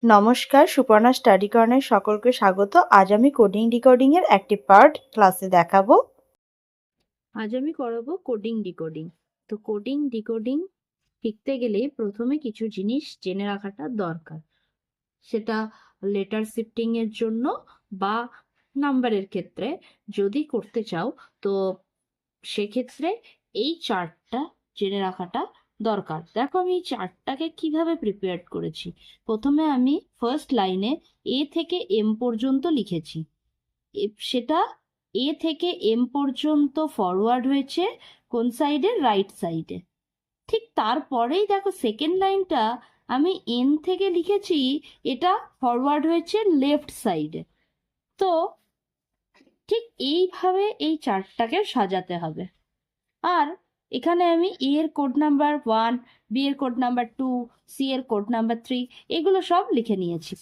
নমস্কার, সুপর্ণা স্টাডি কর্নারে সকলকে স্বাগত। আজ আমি কোডিং ডিকোডিং এর একটি পার্ট ক্লাসে দেখাবো। আজ আমি করাবো কোডিং ডিকোডিং। তো কোডিং ডিকোডিং শিখতে গেলে প্রথমে কিছু জিনিস জেনে রাখাটা দরকার। সেটা লেটার শিফটিং এর জন্য বা নাম্বারের ক্ষেত্রে যদি করতে চাও, তো সেক্ষেত্রে এই চার্টটা জেনে রাখাটা দরকার। দেখো আমি এই চার্টটাকে কিভাবে প্রিপেয়ার করেছি। প্রথমে আমি ফার্স্ট লাইনে এ থেকে এম পর্যন্ত লিখেছি। সেটা এ থেকে এম পর্যন্ত ফরওয়ার্ড হয়েছে কোন সাইডে? রাইট সাইডে। ঠিক তারপরেই দেখো সেকেন্ড লাইনটা আমি এন থেকে লিখেছি, এটা ফরওয়ার্ড হয়েছে লেফট সাইডে। তো ঠিক এইভাবে এই চার্টটাকে সাজাতে হবে। আর এখানে আমি এ এর কোড নাম্বার 1, বি এর কোড নাম্বার 2, সি এর কোড নাম্বার 3 এগুলো সব লিখে নিয়েছি।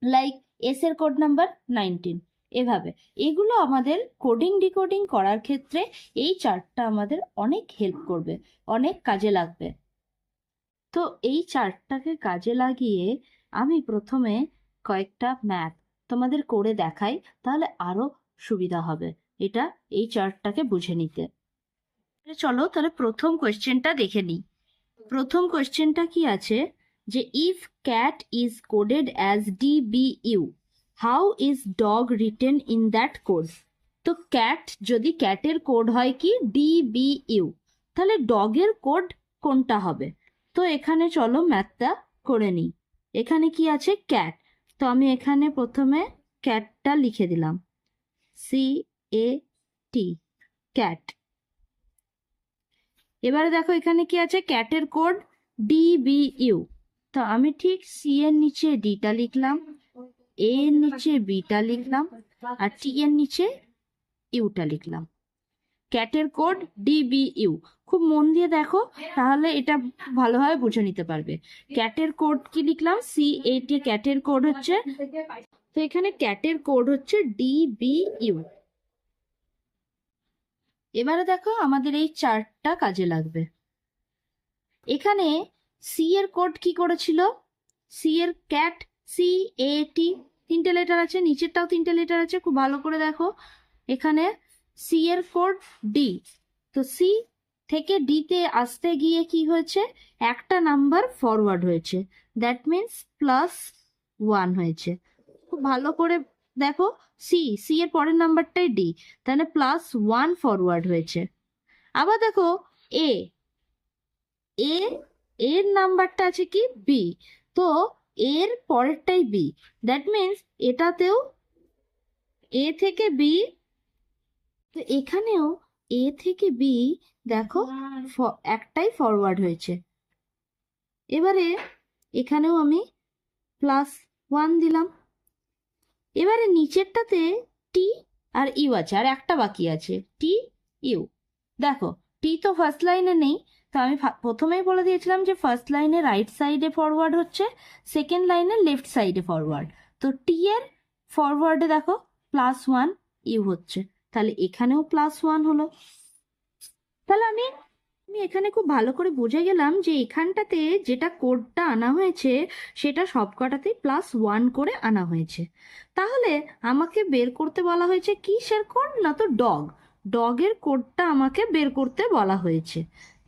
লাইক এস এর কোড নাম্বার 19। এভাবে এগুলো আমাদের কোডিং ডিকোডিং করার ক্ষেত্রে এই চার্টটা আমাদের অনেক হেল্প করবে, অনেক কাজে লাগবে। তো এই চার্টটাকে কাজে লাগিয়ে আমি প্রথমে কয়েকটা ম্যাথ তোমাদের করে দেখাই, তাহলে আরো সুবিধা হবে এটা এই চার্টটাকে বুঝে নিতে। চলো তাহলে প্রথম কোয়েশ্চেনটা দেখে নিই। প্রথম কোয়েশ্চেনটা কি আছে যে if cat is coded as DBU, how is dog written in that code? তো ক্যাট যদি ক্যাটের কোড হয় কি DBU, তাহলে ডগের কোড কোনটা হবে? তো এখানে চলো ম্যাথটা করে নিই। এখানে কি আছে? ক্যাট। তো আমি এখানে প্রথমে ক্যাটটা লিখে দিলাম, CAT, ক্যাট। এবারে দেখো এখানে কি আছে? ক্যাটের কোড DBU। তো আমি ঠিক সি এর নিচে ডিটা লিখলাম, এ এর নিচে বিটা লিখলাম, আর টি এর নিচে ইউটা লিখলাম। ক্যাটের কোড DBU। খুব মন দিয়ে দেখো, তাহলে এটা ভালোভাবে বুঝে নিতে পারবে। ক্যাটের কোড কি লিখলাম? CAT, ক্যাটের কোড হচ্ছে। তো এখানে ক্যাটের কোড হচ্ছে DBU। এবারে দেখো আমাদের এই চার্টটা কাজে লাগবে। এখানে সি এর কোড কি করেছিল? সি এর ক্যাট, CAT, তিনটে লেটার আছে, নিচেরটাও তিনটে লেটার আছে, খুব ভালো করে দেখো। এখানে সি এর কোড ডি। তো সি থেকে ডিতে আসতে গিয়ে কি হয়েছে? একটা নাম্বার ফরওয়ার্ড হয়েছে, দ্যাট মিনস +1 হয়েছে। খুব ভালো করে দেখো, সি এর পরের নাম্বারটাই ডি, তাহলে +1 ফরওয়ার্ড হয়েছে। আবার দেখো এ এ এর নাম্বারটা আছে কি বি, তো এর পরেরটাই বি, দ্যাট মিনস এটাতেও এ থেকে বি। তো এখানেও এ থেকে বি দেখো একটাই ফরওয়ার্ড হয়েছে। এবারে এখানেও আমি +1 দিলাম। এবারে নিচেরটাতে টি আর ইউ আছে, আর একটা বাকি আছে টি ইউ। দেখো টি তো ফার্স্ট লাইনে নেই, তো আমি প্রথমেই বলে দিয়েছিলাম যে ফার্স্ট লাইনে রাইট সাইডে ফরওয়ার্ড হচ্ছে, সেকেন্ড লাইনে লেফট সাইডে ফরওয়ার্ড। তো টি এর ফরওয়ার্ডে দেখো +1 ইউ হচ্ছে, তাহলে এখানেও +1 হলো। তাহলে আমি আমি এখানে খুব ভালো করে বুঝে গেলাম যে এখানটাতে যেটা কোডটা আনা হয়েছে সেটা সবকটাতেই +1 করে আনা হয়েছে। তাহলে আমাকে বের করতে বলা হয়েছে কিসের কোড? না তো ডগের কোডটা আমাকে বের করতে বলা হয়েছে।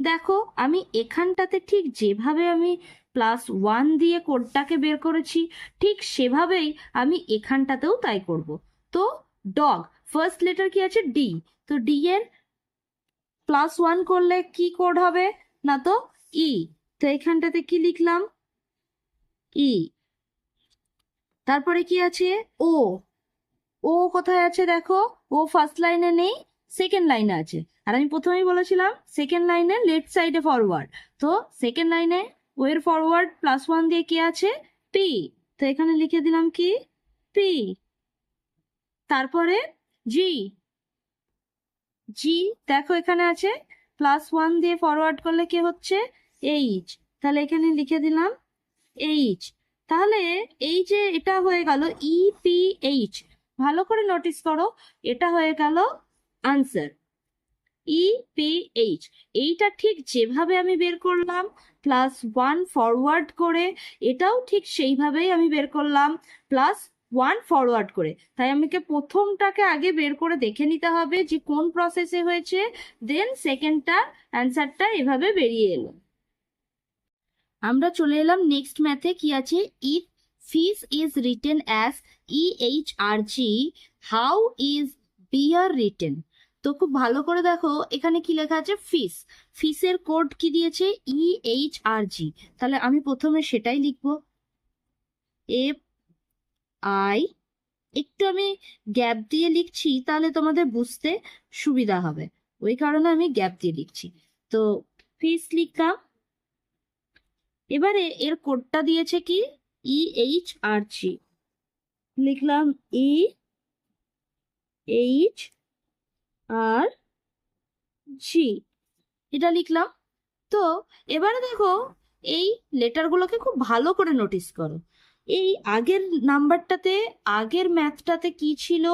দেখো আমি এখানটাতে ঠিক যেভাবে আমি +1 দিয়ে কোডটাকে বের করেছি, ঠিক সেভাবেই আমি এখানটাতেও তাই করব। তো ডগ ফার্স্ট লেটার কি আছে? ডি। তো ডি এর +1 করলে কি কোড হবে? না তো ই। তো এখানটাতে কি লিখলাম? ই। তারপরে কি আছে? ও। ও কোথায় আছে দেখো? ও ফার্স্ট লাইনে নেই, সেকেন্ড লাইনে আছে। আর আমি প্রথমেই বলেছিলাম সেকেন্ড লাইনে লেফট সাইডে ফরওয়ার্ড। তো সেকেন্ড লাইনে ও এর ফরওয়ার্ড +1 দিয়ে কি আছে? পি। তো এখানে লিখে দিলাম কি? পি। তারপরে জি। জি দেখো এখানে আছে, +1 দিয়ে ফরওয়ার্ড করলে কি হচ্ছে? এইচ। তাহলে এখানে লিখে দিলাম এইচ। তাহলে এই যে এটা হয়ে গেল EPH, ভালো করে নোটিস করো, এটা হয়ে গেল আনসার। EPH। এইটা ঠিক যেভাবে আমি বের করলাম +1 ফরওয়ার্ড করে, এটাও ঠিক সেইভাবেই আমি বের করলাম +1 ফরওয়ার্ড করে। তাই আমাকে প্রথমটাকে আগে বের করে দেখে নিতে হবে যে কোন প্রসেসে হয়েছে, দেন সেকেন্ডটা অ্যান্সারটা এভাবে বেরিয়ে এলো। আমরা চলে এলাম নেক্সট ম্যাথে। কি আছে? If fish is written as EHRG, how is bear written? তো খুব ভালো করে দেখো এখানে কি লেখা আছে, ফিস। ফিসের কোড কি দিয়েছে? EHRG। তাহলে আমি প্রথমে সেটাই লিখবো, FI। একটু আমি গ্যাপ দিয়ে লিখছি তাহলে তোমাদের বুঝতে সুবিধা হবে, ওই কারণে আমি গ্যাপ দিয়ে লিখছি। তো ফিস লিখলাম। এবারে এর কোডটা দিয়েছে কি? EHRG। লিখলাম EHRG, এটা লিখলাম। তো এবারে দেখো এই লেটারগুলোকে খুব ভালো করে নোটিস করো। এই আগের নাম্বারটাতে, আগের ম্যাথটাতে কি ছিল?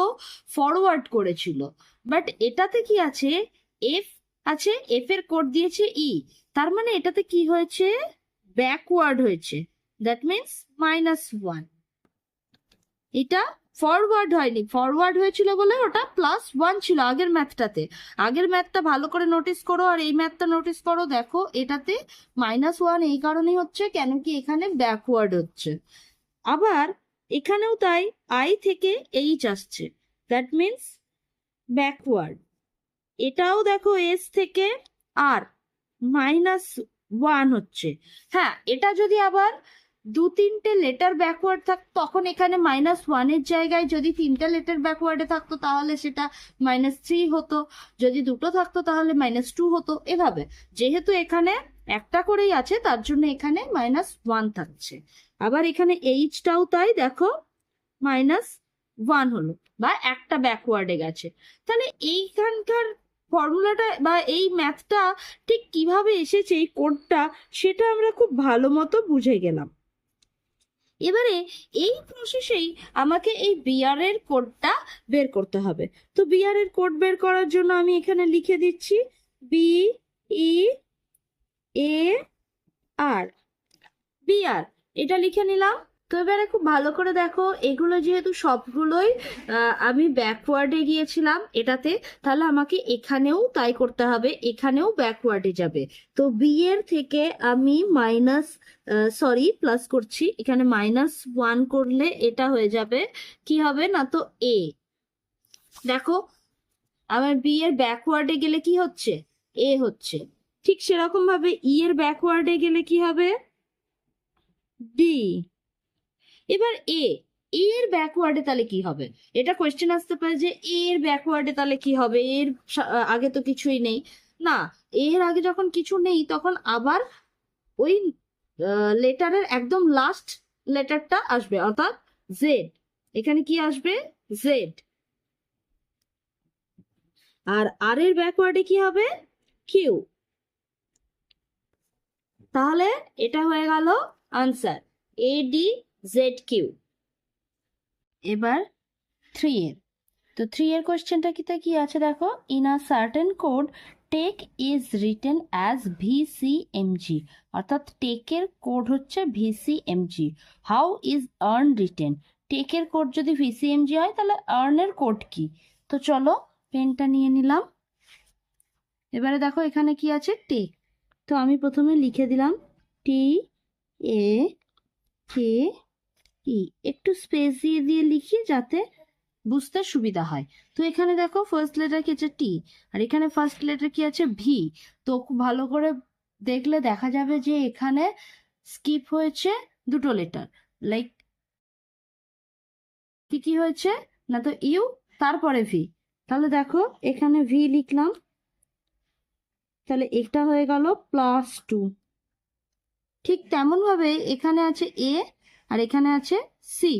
ফরওয়ার্ড করেছিল। বাট এটাতে কি আছে? এফ আছে, এফ এর কোড দিয়েছে ই, তার মানে এটাতে কি হয়েছে? ব্যাকওয়ার্ড হয়েছে। That means -1। এটা ফরওয়ার্ড হয়নি, ফরওয়ার্ড হয়েছিল বলে ওটা +1 ছিল আগের ম্যাথটাতে। আগের ম্যাথটা ভালো করে নোটিস করো আর এই ম্যাথটা নোটিস করো। দেখো এটাতে -1 এই কারণেই হচ্ছে, কেন কি এখানে ব্যাকওয়ার্ড হচ্ছে। আবার এখানেও তাই, আই থেকে এইচ আসছে, দ্যাট মিনস ব্যাকওয়ার্ড। এটাও দেখো এস থেকে আর -1 হচ্ছে। হ্যাঁ, এটা যদি আবার 2-3টে লেটার ব্যাকওয়ার্ড থাকতো তখন এখানে -1 এর জায়গায় যদি 3টে লেটার ব্যাকওয়ার্ডে থাকতো তাহলে সেটা -3 হতো, যদি দুটো থাকতো তাহলে -2 হতো, এভাবে। যেহেতু এখানে একটা করেই আছে তার জন্য এখানে -1 থাকছে। আবার এখানে এইচটাও তাই, দেখো -1 হলো, বা একটা ব্যাকওয়ার্ডে গেছে। তাহলে এইখানকার ফর্মুলাটা বা এই ম্যাথটা ঠিক কিভাবে এসেছে, এই কোডটা, সেটা আমরা খুব ভালো মতো বুঝে গেলাম। এবারে এই প্রসেসেই আমাকে এই বিআর এর কোডটা বের করতে হবে। তো বিআর এর কোড বের করার জন্য আমি এখানে লিখে দিচ্ছি BEAR, বিআর, এটা লিখে নিলাম। তো এবারে খুব ভালো করে দেখো, এগুলো যেহেতু সবগুলোই আমি ব্যাকওয়ার্ডে গিয়েছিলাম এটাতে, তাহলে আমাকে এখানেও তাই করতে হবে, এখানেও ব্যাকওয়ার্ডে যাবে। তো বি এর থেকে আমি প্লাস করছি, এখানে -1 করলে এটা হয়ে যাবে কি হবে না, তো এ। দেখো আমার বি এর ব্যাকওয়ার্ডে গেলে কি হচ্ছে? এ হচ্ছে। ঠিক সেরকম ভাবে ই এর ব্যাকওয়ার্ডে গেলে কি হবে? ডি। এবার এর ব্যাকওয়ার্ডে তাহলে কি হবে? এটা কোয়েশ্চেন আসতে পারে যে এর ব্যাকওয়ার্ডে তাহলে কি হবে, এর আগে তো কিছুই নেই। না, এর আগে যখন কিছু নেই তখন আবার ওই লেটারের একদম লাস্ট লেটারটা আসবে, অর্থাৎ জেড। এখানে কি আসবে? জেড। আর এর ব্যাকওয়ার্ডে কি হবে? কিউ। তাহলে এটা হয়ে গেল আনসার, ADZQ। এবার 3 এর। তো 3 এর কোশ্চেনটা কি আছে দেখো, in a certain code tech is written as VCMG, অর্থাৎ টেকের কোড হচ্ছে VCMG। How is earn written? টেকের কোড যদি VCMG হয় তাহলে আর্নের কোড কি? তো চলো পেনটা নিয়ে নিলাম। এবারে দেখো এখানে কি আছে? টেক। তো আমি প্রথমে লিখে দিলাম TAKE, একটু স্পেস দিয়ে দিয়ে লিখি যাতে বুঝতে সুবিধা হয়। তো এখানে দেখো ফার্স্ট লেটার কি আছে? টি, আর এখানে ফার্স্ট লেটার কি আছে? ভি। তো খুব ভালো করে দেখলে দেখা যাবে যে এখানে স্কিপ হয়েছে দুটো লেটার। লাইক কি হয়েছে না, তো ইউ তারপরে ভি। তাহলে দেখো এখানে ভি লিখলাম, তাহলে এটা হয়ে গেল +2। ঠিক তেমন ভাবে এখানে আছে এ আর এখানে আছে সি।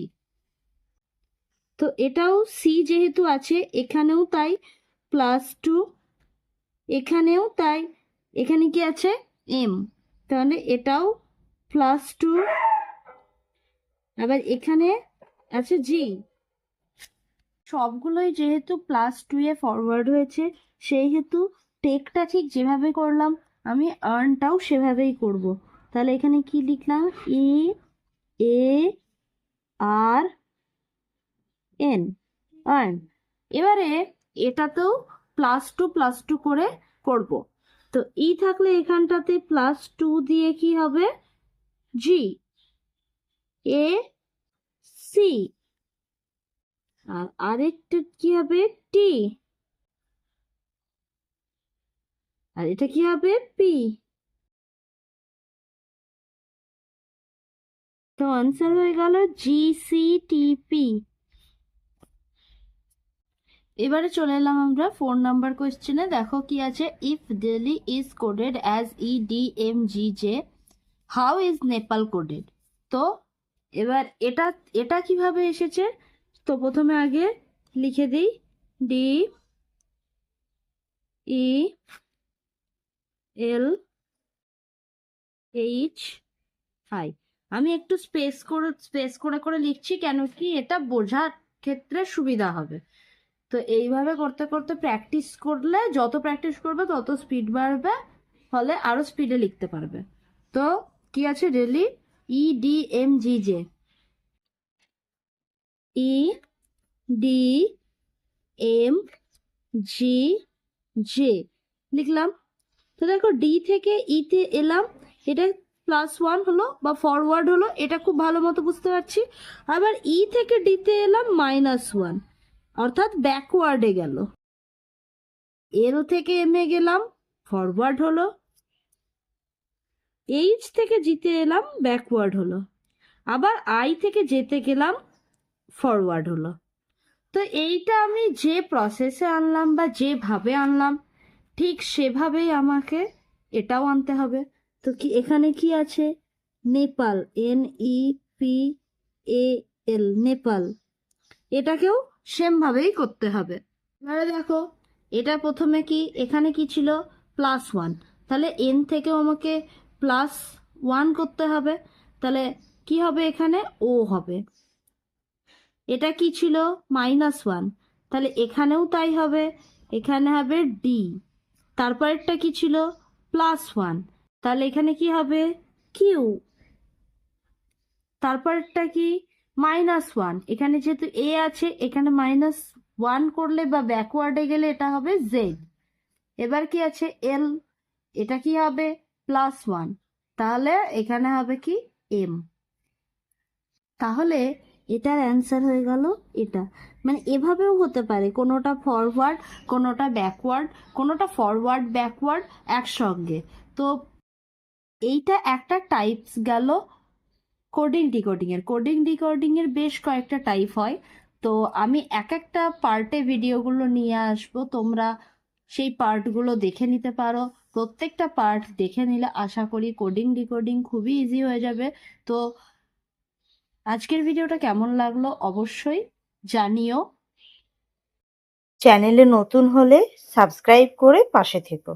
তো এটাও সি যেহেতু আছে, এখানেও তাই +2, এখানেও তাই। এখানে কি আছে? এম, তাহলে এটাও +2। আবার এখানে আছে জি। সবগুলোই যেহেতু +2 এ ফরওয়ার্ড হয়েছে সেহেতু টেকটা ঠিক যেভাবে করলাম আমি আর্নটাও সেভাবেই করব। তাহলে এখানে কি লিখলাম, ARN, আর্ন। এবারে এটাতেও +2 করে করব। তো থাকলে এখানটাতে +2 দিয়ে কি হবে, GAC, আর আরেকটা কি হবে, T, আর এটা কি হবে, P। তো আনসার হয়ে গেল GCTP। এবারে চলে এলাম আমরা 4 নাম্বার কোয়েশ্চেনে। দেখো কি আছে, if Delhi is coded as EDMGJ, how is Nepal coded? তো এবার এটা এটা কিভাবে এসেছে, তো প্রথমে আগে লিখে দিই DELHI। আমি একটু স্পেস করে করে লিখছি, কেন কি এটা বোঝার ক্ষেত্রে সুবিধা হবে। তো এইভাবে করতে করতে প্র্যাকটিস করলে, যত প্র্যাকটিস করবে তত স্পিড বাড়বে, ফলে আরো স্পিডে লিখতে পারবে। তো কি আছে, রেলি EDMGJ, EDMGJ লিখলাম। তো দেখো ডি থেকে তে এলাম, এটা +1 হলো বা ফরওয়ার্ড হলো, এটা খুব ভালো মতো বুঝতে পারছি। আবার থেকে ডিতে এলাম -1, অর্থাৎ ব্যাকওয়ার্ডে গেল। এল থেকে এমে গেলাম, ফরওয়ার্ড হলো। থেকে জিতে এলাম, ব্যাকওয়ার্ড হলো। আবার থেকে যেতে গেলাম, ফরওয়ার্ড হলো। তো এইটা আমি যে প্রসেসে আনলাম বা যেভাবে আনলাম, ঠিক সেভাবেই আমাকে এটাও আনতে হবে। তো কি এখানে কি আছে, নেপাল, NEPAL, নেপাল, এটাকেও সেম ভাবেই করতে হবে। এবারে দেখো, এটা প্রথমে কি, এখানে কি ছিল, +1, তাহলে N থেকেও আমাকে +1 করতে হবে। তাহলে কি হবে, এখানে ও হবে। এটা কি ছিল, -1, তাহলে এখানেও তাই হবে, এখানে হবে ডি। তারপরেরটা কি ছিল, +1, তাহলে এখানে কি হবে, কিউ। তারপরেরটা কি, -1, এখানে যেহেতু এ আছে, এখানে -1 করলে বা ব্যাকওয়ার্ডে গেলে এটা হবে জেড। এবার কি আছে, এল, এটা কি হবে, +1, তাহলে এখানে হবে কি, এম। তাহলে এটার অ্যান্সার হয়ে গেল এটা। মানে এভাবেও হতে পারে, কোনোটা ফরওয়ার্ড, কোনোটা ব্যাকওয়ার্ড, কোনোটা ফরওয়ার্ড ব্যাকওয়ার্ড একসঙ্গে। তো এইটা একটা টাইপস গেল কোডিং ডিকোডিং এর বেশ কয়েকটা টাইপ হয়। তো আমি এক একটা পার্টে ভিডিওগুলো নিয়ে আসবো, তোমরা সেই পার্টগুলো দেখে নিতে পারো। প্রত্যেকটা পার্ট দেখে নিলে আশা করি কোডিং ডিকোডিং খুবই ইজি হয়ে যাবে। তো আজকের ভিডিওটা কেমন লাগলো অবশ্যই জানিও। চ্যানেলে নতুন হলে সাবস্ক্রাইব করে পাশে থেকো।